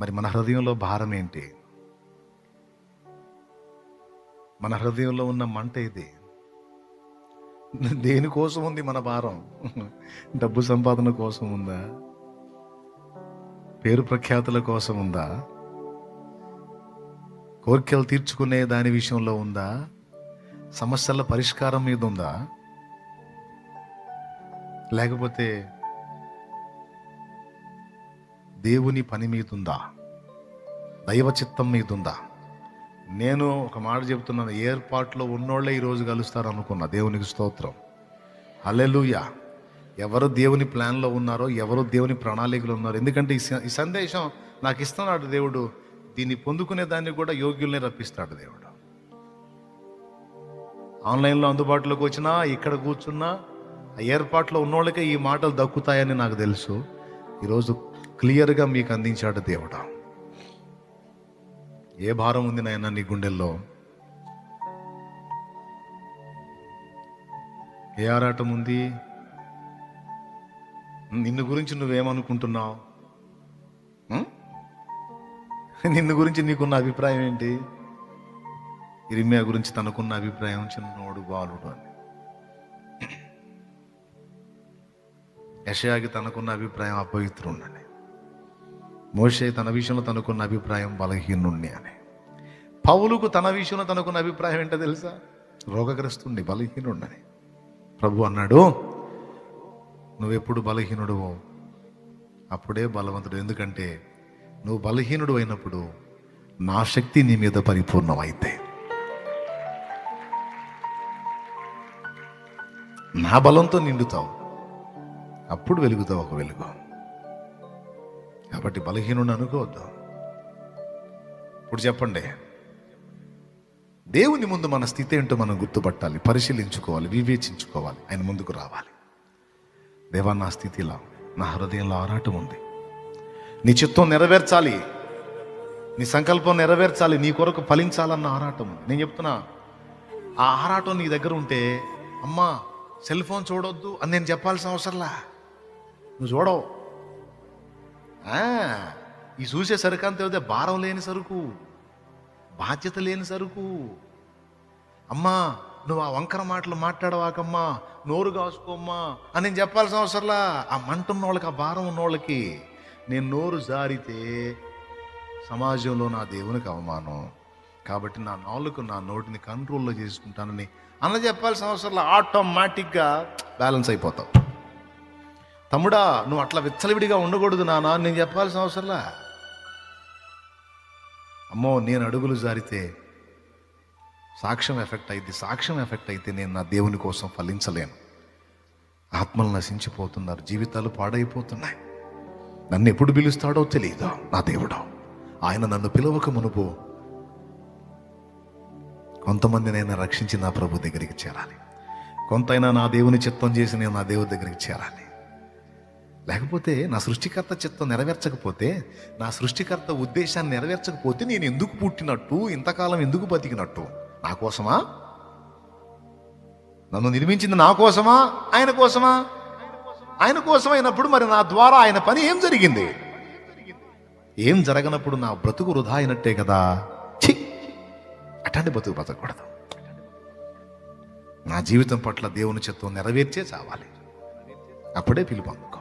మరి మన హృదయంలో భారం ఏంటి? మన హృదయంలో ఉన్న మంట ఇది. దేనికోసం ఉంది మన భారం? డబ్బు సంపాదన కోసం ఉందా? పేరు ప్రఖ్యాతుల కోసం ఉందా? కోరికలు తీర్చుకునే దాని విషయంలో ఉందా? సమస్యల పరిష్కారం మీద ఉందా? లేకపోతే దేవుని పని మీద ఉందా? దైవ చిత్తం మీద ఉందా? నేను ఒక మాట చెప్తున్నాను, ఏర్పాట్లో ఉన్నోళ్ళే ఈరోజు కలుస్తారు అనుకున్నా. దేవునికి స్తోత్రం, హల్లెలూయా. ఎవరు దేవుని ప్లాన్లో ఉన్నారో, ఎవరు దేవుని ప్రణాళికలో ఉన్నారో. ఎందుకంటే ఈ సందేశం నాకు ఇస్తున్నాడు దేవుడు. దీన్ని పొందుకునే దాన్ని కూడా యోగ్యుల్ని రప్పిస్తాడు దేవుడు. ఆన్లైన్లో అందుబాటులోకి వచ్చినా, ఇక్కడ కూర్చున్నా, ఏర్పాట్లో ఉన్నోళ్ళకే ఈ మాటలు దక్కుతాయని నాకు తెలుసు. ఈరోజు క్లియర్గా మీకు అందించాడు దేవుడు. ఏ భారం ఉంది నాయన నీ గుండెల్లో? ఏ ఆరాటం ఉంది? నిన్ను గురించి నువ్వేమనుకుంటున్నావు? నిన్ను గురించి నీకున్న అభిప్రాయం ఏంటి? ఇర్మియా గురించి తనకున్న అభిప్రాయం చిన్నోడు బాలుడు అని. యెషయాకి తనకున్న అభిప్రాయం అపవిత్రుడని. మోషే తన విషయంలో తనకున్న అభిప్రాయం బలహీనుణ్ణి అని. పౌలుకు తన విషయంలో తనకున్న అభిప్రాయం ఏంటో తెలుసా? రోగగ్రస్తుణ్ణి, బలహీనుణ్ణని. ప్రభు అన్నాడు, నువ్వెప్పుడు బలహీనుడువో అప్పుడే బలవంతుడు. ఎందుకంటే నువ్వు బలహీనుడు అయినప్పుడు నా శక్తి నీ మీద పరిపూర్ణమైతే, నా బలంతో నిండుతావు, అప్పుడు వెలుగుతావు ఒక వెలుగు. కాబట్టి బలహీనుడు అనుకోవద్దు. ఇప్పుడు చెప్పండి, దేవుని ముందు మన స్థితి ఏంటో మనం గుర్తుపట్టాలి, పరిశీలించుకోవాలి, వివేచించుకోవాలి. ఆయన ముందుకు రావాలి. దేవా, నా స్థితిలో, నా హృదయంలో ఆరాటం ఉంది. నీ చిత్తం నెరవేర్చాలి, నీ సంకల్పం నెరవేర్చాలి, నీ కొరకు ఫలించాలన్న ఆరాటం ఉంది. నేను చెప్తున్నా, ఆ ఆరాటం నీ దగ్గర ఉంటే, అమ్మా సెల్ ఫోన్ చూడొద్దు అని నేను చెప్పాల్సిన అవసరంలా. నువ్వు చూడవు. ఈ చూసే సరుకు అంతే, భారం లేని సరుకు, బాధ్యత లేని సరుకు. అమ్మా నువ్వు ఆ వంకర మాటలు మాట్లాడవాకమ్మా, నోరు కాసుకోమ్మా అని నేను చెప్పాల్సిన అవసరంలా. ఆ మంట ఉన్నోళ్ళకి, ఆ భారం ఉన్నోళ్ళకి. నేను నోరు జారితే సమాజంలో నా దేవునికి అవమానం. కాబట్టి నా నాలుగు, నా నోటిని కంట్రోల్లో చేసుకుంటానని అన్న చెప్పాల్సిన అవసరంలా. ఆటోమేటిక్గా బ్యాలెన్స్ అయిపోతావు. తమ్ముడా, నువ్వు అట్లా విచ్చలవిడిగా ఉండకూడదు నాన్న నేను చెప్పాల్సిన అవసరంలా. అమ్మో, నేను అడుగులు జారితే సాక్ష్యం ఎఫెక్ట్ అయింది. సాక్ష్యం ఎఫెక్ట్ అయితే నేను నా దేవుని కోసం ఫలించలేను. ఆత్మలు నశించిపోతున్నారు, జీవితాలు పాడైపోతున్నాయి. నన్ను ఎప్పుడు పిలుస్తాడో తెలియదు నా దేవుడు. ఆయన నన్ను పిలవక మునుపు కొంతమందినైనా రక్షించి నా ప్రభు దగ్గరికి చేరాలి. కొంతైనా నా దేవుని చిత్తం చేసి నేను నా దేవుడి దగ్గరికి చేరాలి. లేకపోతే నా సృష్టికర్త చిత్తం నెరవేర్చకపోతే, నా సృష్టికర్త ఉద్దేశాన్ని నెరవేర్చకపోతే నేను ఎందుకు పుట్టినట్టు, ఇంతకాలం ఎందుకు బతికినట్టు? నా కోసమా? నన్ను నిర్మించింది నా కోసమా, ఆయన కోసమా? ఆయన కోసం అయినప్పుడు మరి నా ద్వారా ఆయన పని ఏం జరిగింది? ఏం జరగనప్పుడు నా బ్రతుకు వృధా అయినట్టే కదా. ఛీ, అట్లాంటి బ్రతుకు బ్రతకూడదు. నా జీవితం పట్ల దేవుని చిత్తం నెరవేర్చే చావాలి. అప్పుడే పిలుపు అందుకోవాలి.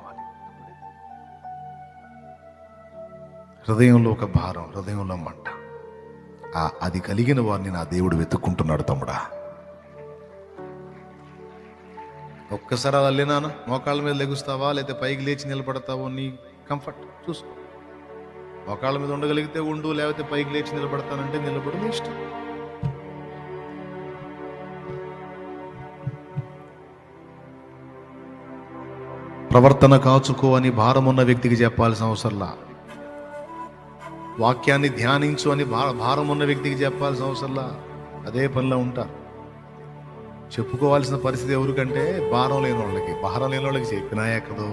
హృదయంలో ఒక భారం, హృదయంలో మంట, అది కలిగిన వారిని నా దేవుడు వెతుక్కుంటున్నాడు. తమ్ముడా, ఒక్కసారి అలా లేనానా, మోకాళ్ళ మీద లెగుస్తావా లేకపోతే పైకి లేచి నిలబడతావో నీ కంఫర్ట్ చూసుకో. మోకాళ్ళ మీద ఉండగలిగితే ఉండు, లేకపోతే పైకి లేచి నిలబడతానంటే నిలబడు, నీ ఇష్టం. ప్రవర్తన కాచుకో అని భారం ఉన్న వ్యక్తికి చెప్పాల్సిన అవసరంలా. వాక్యాన్ని ధ్యానించు అని భారం ఉన్న వ్యక్తికి చెప్పాల్సిన అవసరంలా. అదే పనిలో ఉంటారు. చెప్పుకోవాల్సిన పరిస్థితి ఎవరికంటే భారం లేని వాళ్ళకి. భారం లేని వాళ్ళకి చెప్పినా ఎక్కదో.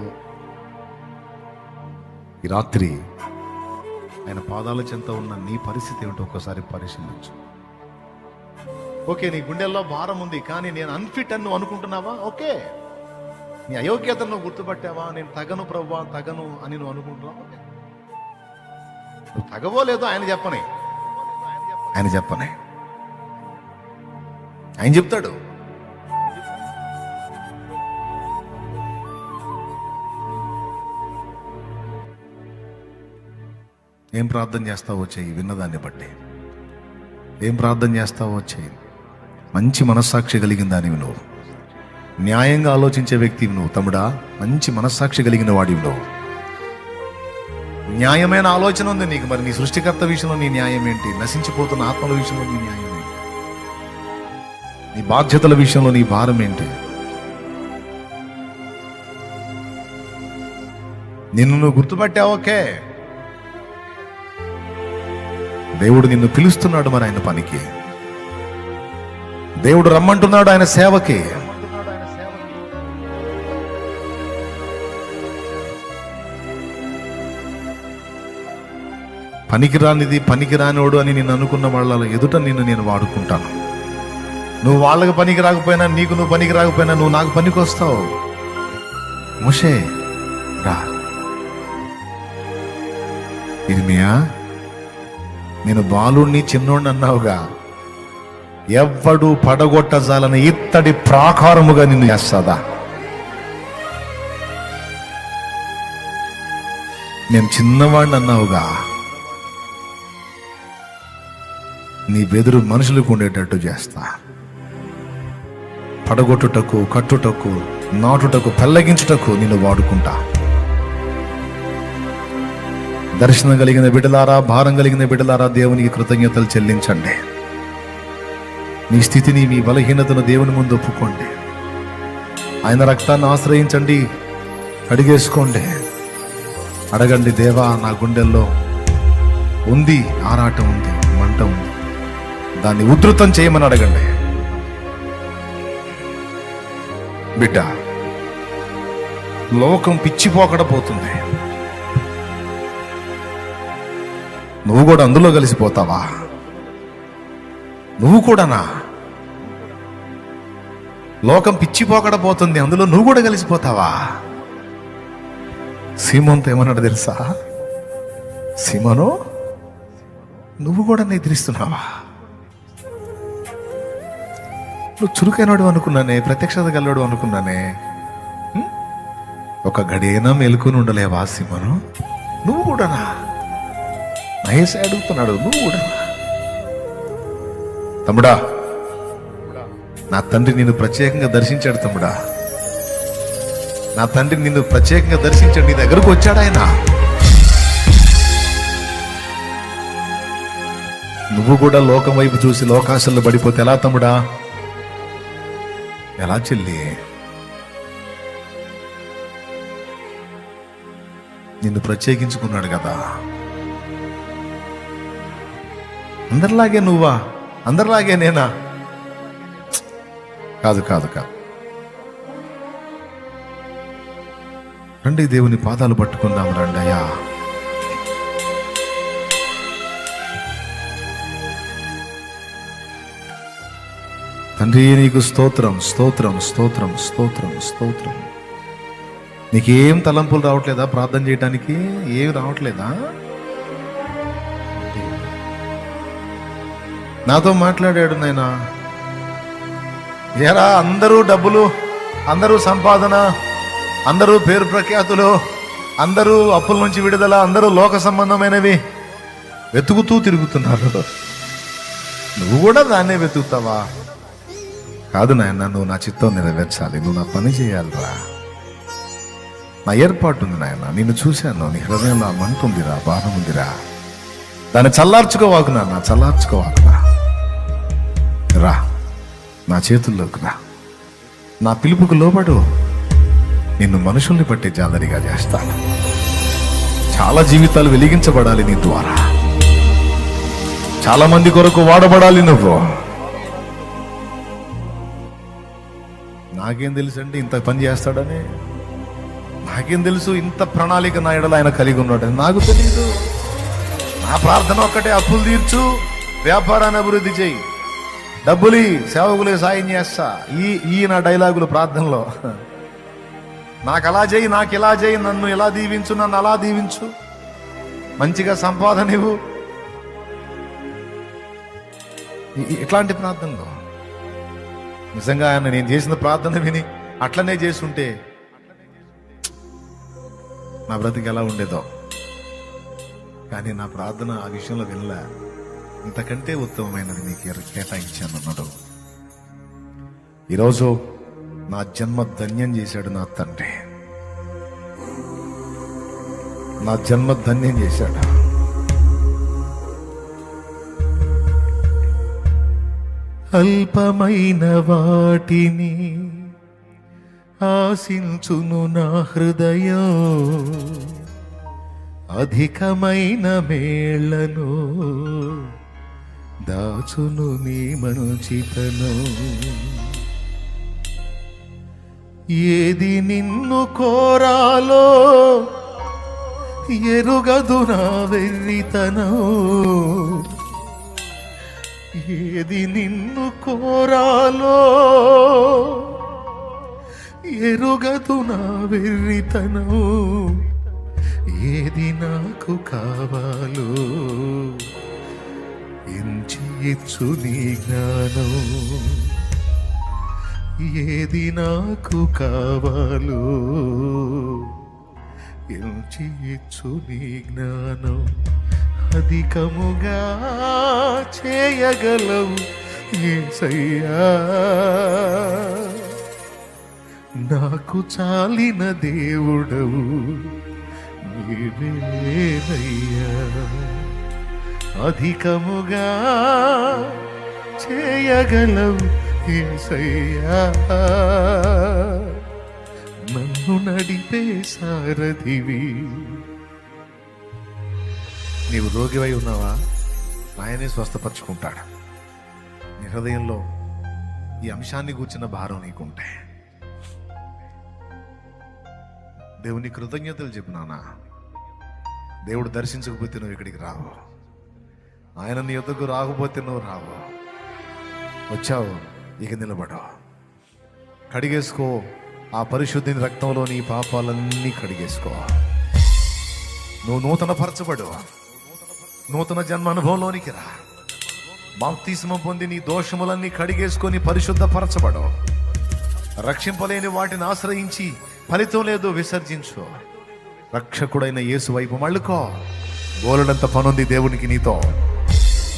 ఈ రాత్రి ఆయన పాదాల చెంత ఉన్న నీ పరిస్థితి ఏమిటో ఒకసారి పరిశీలించు. ఓకే, నీ గుండెల్లో భారం ఉంది, కానీ నేను అన్ఫిట్ అని నువ్వు అనుకుంటున్నావా? ఓకే, నీ అయోగ్యతను నువ్వు గుర్తుపట్టావా? నేను తగను ప్రభువా, తగను అని నువ్వు అనుకుంటున్నావా? నువ్వు తగవో లేదో ఆయన చెప్పని, ఆయన చెప్పని, ఆయన చెప్తాడు. ఏం ప్రార్థన చేస్తావో చెయ్యి, విన్నదాన్ని బట్టి ఏం ప్రార్థన చేస్తావో చెయ్యి. మంచి మనస్సాక్షి కలిగిన దానివి నువ్వు, న్యాయంగా ఆలోచించే వ్యక్తివి నువ్వు తమ్ముడా. మంచి మనస్సాక్షి కలిగిన వాడివి నువ్వు. న్యాయమైన ఆలోచన ఉంది నీకు. మరి నీ సృష్టికర్త విషయంలో నీ న్యాయం ఏంటి? నశించిపోతున్న ఆత్మల విషయంలో నీ న్యాయం ఏంటి? నీ బాధ్యతల విషయంలో నీ భారం ఏంటి? నిన్ను నువ్వు గుర్తుపట్టావు, ఓకే. దేవుడు నిన్ను పిలుస్తున్నాడు మరి ఆయన పనికి. దేవుడు రమ్మంటున్నాడు ఆయన సేవకి. పనికిరానిది పనికిరానివాడు అని నేను అనుకున్న వాళ్ళ ఎదుట నేను వాడుకుంటాను. నువ్వు వాళ్ళకి పనికి రాకపోయినా, నీకు నువ్వు పనికి రాకపోయినా, నువ్వు నాకు పనికి వస్తావు. మోషే రా. ఇర్మియా, నేను బాలుణ్ణి చిన్నోడిని అన్నావుగా, ఎవ్వడు పడగొట్టజాలని ఇత్తడి ప్రాకారముగా నిన్ను చేస్తాదా? నేను చిన్నవాడిని అన్నావుగా, నీ బెదురు మనుషులకు ఉండేటట్టు చేస్తా. పడగొట్టుటకు, కట్టుటకు, నాటుటకు, పెళ్ళగించుటకు నిన్ను వాడుకుంటా. దర్శనం కలిగిన బిడ్డలారా, భారం కలిగిన బిడ్డలారా, దేవునికి కృతజ్ఞతలు చెల్లించండి. మీ స్థితిని, మీ బలహీనతను దేవుని ముందు ఒప్పుకోండి. ఆయన రక్తాన్ని ఆశ్రయించండి, అడిగేసుకోండి, అడగండి. దేవా, నా గుండెల్లో ఉంది, ఆరాటం ఉంది, మంట ఉంది, దాన్ని ఉధృతం చేయమని అడగండి. బిడ్డ, లోకం పిచ్చిపోకడపోతుంది. నువ్వు కూడా అందులో కలిసిపోతావా? నువ్వు కూడానా? లోకం పిచ్చిపోకడపోతుంది, అందులో నువ్వు కూడా కలిసిపోతావా? సీమోన్తో ఏమన్నాడు తెలుసా? సీమోను, నువ్వు కూడా నిద్రిస్తున్నావా? నువ్వు చురుకైనడు అనుకున్నానే, ప్రత్యక్షత గలవాడు అనుకున్నానే. ఒక గడియైనా మేలుకొని ఉండలేవా సీమోను? నువ్వు కూడానా? మహేష్ అడుగుతున్నాడు, నువ్వు కూడా? తమ్ముడా, నా తండ్రి నిన్ను ప్రత్యేకంగా దర్శించాడు. తమ్ముడా, నా తండ్రి నిన్ను ప్రత్యేకంగా దర్శించాడు. నీ దగ్గరకు వచ్చాడు ఆయన. నువ్వు కూడా లోకం వైపు చూసి లోకాశల్లో పడిపోతే ఎలా తమ్ముడా? ఎలా చెల్లి? నిన్ను ప్రత్యేకించుకున్నాడు కదా. అందరిలాగే నువ్వా? అందరిలాగే నేనా? కాదు కాదు కాదు. రండి, దేవుని పాదాలు పట్టుకుందాం. రండి అయ్యా. తండ్రి, నీకు స్తోత్రం, స్తోత్రం, స్తోత్రం, స్తోత్రం, స్తోత్రం. నీకేం తలంపులు రావట్లేదా? ప్రార్థన చేయడానికి ఏం రావట్లేదా? నాతో మాట్లాడాడు నాయన. ఎరా, అందరూ డబ్బులు, అందరూ సంపాదన, అందరూ పేరు ప్రఖ్యాతులు, అందరూ అప్పుల నుంచి విడుదల, అందరూ లోక సంబంధమైనవి వెతుకుతూ తిరుగుతున్నారు. నువ్వు కూడా దాన్నే వెతుకుతావా? కాదు నాయన, నువ్వు నా చిత్తం నెరవేర్చాలి, నువ్వు నా పని చేయాలిరా. నా ఏర్పాటు ఉంది నాయన. నిన్ను చూశాను, నీ హృదయంలో మంట ఉందిరా, భారం ఉందిరా. దాన్ని చల్లార్చుకోవాకు నాన్న, చల్లార్చుకోవాకురా. రా, నా చేతుల్లోకి రా. నా పిలుపుకు లోబడు. నిన్ను మనుషుల్ని బట్టి జాలరిగా చేస్తాను. చాలా జీవితాలు వెలిగించబడాలి నీ ద్వారా. చాలా మంది కొరకు వాడబడాలి నువ్వు. నాకేం తెలుసు అండి ఇంత పని చేస్తాడని? నాకేం తెలుసు ఇంత ప్రణాళిక నా ఎడల ఆయన కలిగి ఉన్నాడని? నాకు తెలియదు. నా ప్రార్థన ఒక్కటే, అప్పులు తీర్చు, వ్యాపారాన్ని అభివృద్ధి చేయి, డబ్బులు సేవకులే సాయం చేస్తా. ఈ నా డైలాగులు ప్రార్థనలో. నాకు అలా చేయి, నాకు ఇలా చేయి, నన్ను ఇలా దీవించు, నన్ను అలా దీవించు. మంచిగా సంపాదన ఇవ్వు. ఇట్లాంటి ప్రార్థనలో నిజంగా ఆయన నేను చేసిన ప్రార్థన విని అట్లనే చేస్తుంటే నా బ్రతికి ఎలా ఉండేదో. కానీ నా ప్రార్థన ఆ విషయంలో వినలే. ఇంతకంటే ఉత్తమమైనది నీకు కేటాయించాను అన్నాడు. ఈరోజు నా జన్మ ధన్యం చేశాడు నా తండ్రి. నా జన్మ ధన్యం చేశాడు. అల్పమైన వాటిని ఆశించును నా హృదయం, అధికమైన మేళ్లను దాచును నీ మంచితనం. ఏది నిన్ను కోరాలో ఎరుగదు నా వెర్రితనం, ఏది నిన్ను కోరాలో ఎరుగదు నా వెర్రితనం, ఏది నాకు కావాలో ఎంచి ఇచ్చు నీ జ్ఞానం, ఏది నాకు కావాలో ఎంచి ఇచ్చు నీ జ్ఞానం. అధికముగా చేయగలవు యేసయ్యా, నాకు చాలిన దేవుడవు నీవేనయ్యా. అధికముగా చేయగలవు యేసయ్యా, నన్ను నడిపే సారథివి. నీవు రోగివై ఉన్నావా? ఆయనే స్వస్థపరచుకుంటాడు. నీ హృదయంలో ఈ అంశాన్ని కూర్చున్న భారం నీకుంటే దేవుని కృతజ్ఞతలు చెప్పు నాన్న. దేవుడు దర్శించకపోతే నువ్వు ఇక్కడికి రావు, ఆయన నీ యొద్దకు రాకపోతే నువ్వు రావు. వచ్చావు, ఇక నిలబడు, కడిగేసుకో. ఆ పరిశుద్ధిని రక్తంలో నీ పాపాలన్నీ కడిగేసుకో. నువ్వు నూతన పరచబడు, నూతన జన్మ అనుభవంలోనికి రా. బాప్తిస్మం పొంది నీ దోషములన్నీ కడిగేసుకొని పరిశుద్ధపరచబడు. రక్షింపలేని వాటిని ఆశ్రయించి ఫలితం లేదు విసర్జించు. రక్షకుడైన యేసు వైపు మళ్ళుకో. బోలెడంత పనుంది దేవునికి నీతో,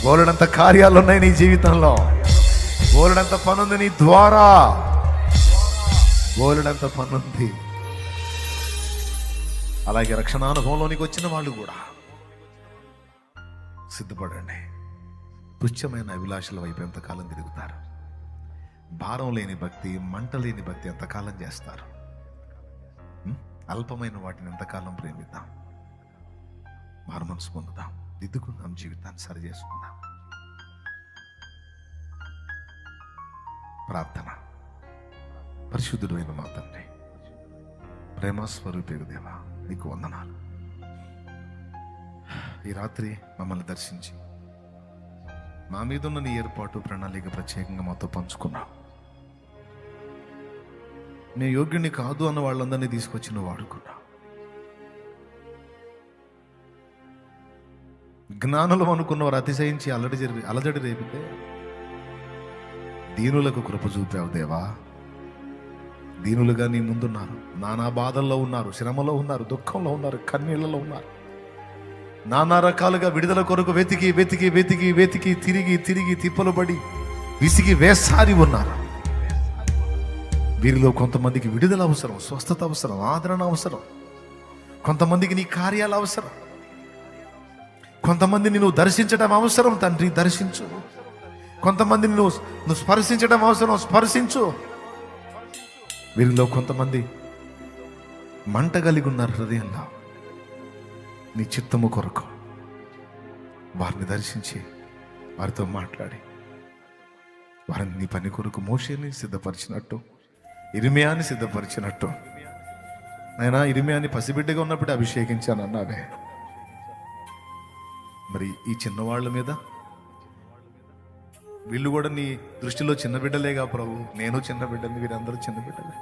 బోలెడంత కార్యాలున్నాయి నీ జీవితంలో, బోలెడంత పనుంది నీ ద్వారా, బోలెడంత పనుంది. అలాగే రక్షణానుభవంలోనికి వచ్చిన వాళ్ళు కూడా సిద్ధపడండి. తుచ్చమైన అభిలాషల వైపు ఎంతకాలం తిరుగుతారు? భారం లేని భక్తి, మంట లేని భక్తి ఎంతకాలం చేస్తారు? అల్పమైన వాటిని ఎంతకాలం ప్రేమిద్దాం? మారు మనసు పొందుదాం, దిద్దుకుందాం, జీవితాన్ని సరి చేసుకుందాం. ప్రార్థన. పరిశుద్ధుడు అయిన మా తండ్రి, ప్రేమ స్వరూపేరు దేవా, నీకు వందనాలు. ఈ రాత్రి మమ్మల్ని దర్శించి మా మీద ఉన్న నీ ఏర్పాటు ప్రణాళిక ప్రత్యేకంగా మాతో పంచుకున్నావు. నేను యోగ్యుని కాదు అన్న వాళ్ళందరినీ తీసుకొచ్చి నువ్వు వాడుకున్నావు. జ్ఞానులు అనుకున్నవారు అతిశయించి అలజడి రేపితే దీనులకు కృప చూపావు దేవా. దీనులుగా నీ ముందున్నారు, నానా బాధల్లో ఉన్నారు, శ్రమలో ఉన్నారు, దుఃఖంలో ఉన్నారు, కన్నీళ్లలో ఉన్నారు, నానా రకాలుగా విడుదల కొరకు వెతికి వెతికి వెతికి వెతికి తిరిగి తిరిగి తిప్పలు పడి విసిగి వేసారి ఉన్నారు. వీరిలో కొంతమందికి విడుదల అవసరం, స్వస్థత అవసరం, ఆదరణ అవసరం. కొంతమందికి నీ కార్యాలు అవసరం, కొంతమందిని నువ్వు దర్శించడం అవసరం. తండ్రి, దర్శించు. కొంతమందిని నువ్వు స్పర్శించడం అవసరం, స్పర్శించు. వీరిలో కొంతమంది మంట కలిగి ఉన్నారు హృదయంలో, నీ చిత్తము కొరకు వారిని దర్శించి వారితో మాట్లాడి వారిని నీ పని కొరకు మోషేని సిద్ధపరిచినట్టు, ఇర్మియాని సిద్ధపరిచినట్టు. అయినా ఇర్మియాని పసిబిడ్డగా ఉన్నప్పుడే అభిషేకించాను అన్నావే, మరి ఈ చిన్నవాళ్ళ మీద వీళ్ళు కూడా నీ దృష్టిలో చిన్న బిడ్డలేగా ప్రభు. నేను చిన్న బిడ్డని, వీరందరూ చిన్న బిడ్డలే.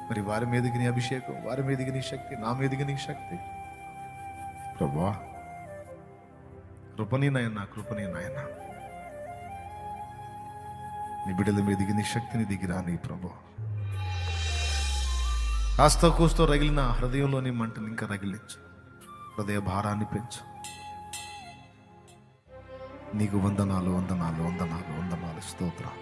మరి వారి మీదకి నీ అభిషేకం, వారి మీదకి నీ శక్తి, నా మీదకి నీ శక్తి. ప్రభువా కృపని నాయన, కృపని నాయన, నీ బిడ్డల మీదికి నీ శక్తిని దిగిరా నీ ప్రభు. కాస్త కూస్తో రగిలిన హృదయంలోని మంటని ఇంకా రగిలించు, హృదయ భారాన్ని పెంచు. నీకు వందనాలు, వందనాలు, వందనాలు, వందనాలు, స్తోత్రం.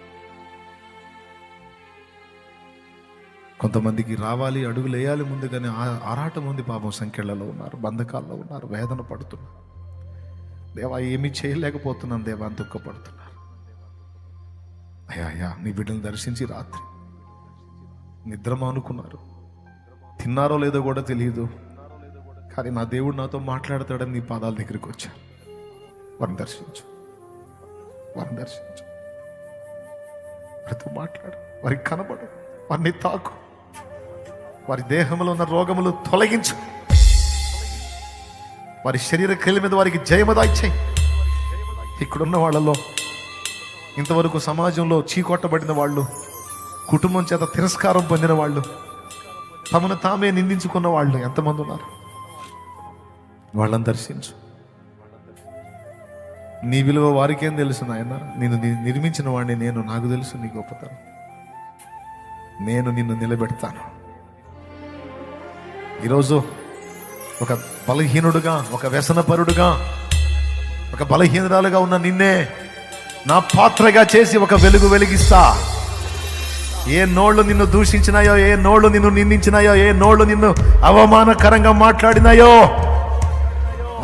కొంతమందికి రావాలి, అడుగులు వేయాలి ముందుగానే ఆరాటం ఉంది. పాపం సంఖ్యలలో ఉన్నారు, బంధకాల్లో ఉన్నారు, వేదన పడుతున్నారు. దేవా ఏమీ చేయలేకపోతున్నాను దేవా అని దుఃఖపడుతున్నారు. అయ్యా నీ బిడ్డను దర్శించి రాత్రి నిద్రమా అనుకున్నారు, తిన్నారో లేదో కూడా తెలియదు, కానీ నా దేవుడు నాతో మాట్లాడతాడని నీ పాదాల దగ్గరికి వచ్చా. వారిని దర్శించు, వారిని దర్శించు, వారితో మాట్లాడు, వారికి కనబడు, వారిని తాకు, వారి దేహంలో ఉన్న రోగములు తొలగించు, వారి శరీర క్రియల మీద వారికి జయమదాయిచ్చాయి. ఇక్కడున్న వాళ్ళలో ఇంతవరకు సమాజంలో చీకొట్టబడిన వాళ్ళు, కుటుంబం చేత తిరస్కారం పొందిన వాళ్ళు, తమను తామే నిందించుకున్న వాళ్ళు ఎంతమంది ఉన్నారు? వాళ్ళని దర్శించు. నీ విలువ వారికేం తెలుసు నాయన? నేను నిర్మించిన వాడిని నేను, నాకు తెలుసు నీ గొప్పతనం. నేను నిన్ను నిలబెడతాను. ఈరోజు ఒక బలహీనుడుగా, ఒక వ్యసనపరుడుగా, ఒక బలహీనురాలుగా ఉన్న నిన్నే నా పాత్రగా చేసి ఒక వెలుగు వెలిగిస్తా. ఏ నోళ్ళు నిన్ను దూషించినాయో, ఏ నోళ్ళు నిన్ను నిందించినాయో, ఏ నోళ్ళు నిన్ను అవమానకరంగా మాట్లాడినాయో,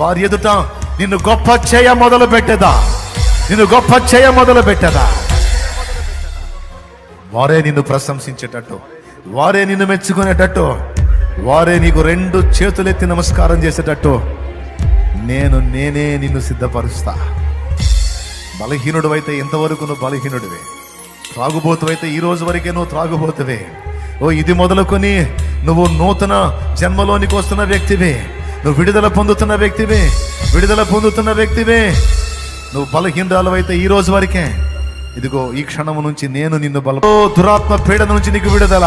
వారి ఎదుట నిన్ను గొప్ప చేయ మొదలు పెట్టేదా, నిన్ను గొప్ప చేయ మొదలు పెట్టేదా. వారే నిన్ను ప్రశంసించేటట్టు, వారే నిన్ను మెచ్చుకునేటట్టు, వారే నీకు 2 చేతులెత్తి నమస్కారం చేసేటట్టు నేనే నిన్ను సిద్ధపరుస్తా. బలహీనుడు అయితే ఎంతవరకు నువ్వు బలహీనుడివే, త్రాగుబోతువైతే ఈ రోజు వరకే నువ్వు త్రాగుబోతువే. ఇది మొదలుకొని నువ్వు నూతన జన్మలోనికి వస్తున్న వ్యక్తివే, నువ్వు విడుదల పొందుతున్న వ్యక్తివే, విడుదల పొందుతున్న వ్యక్తివే. నువ్వు బలహీనురాలు అయితే ఈ రోజు వరకే, ఇదిగో ఈ క్షణము నుంచి నేను నిన్ను దురాత్మ పీడన నుంచి నీకు విడుదల.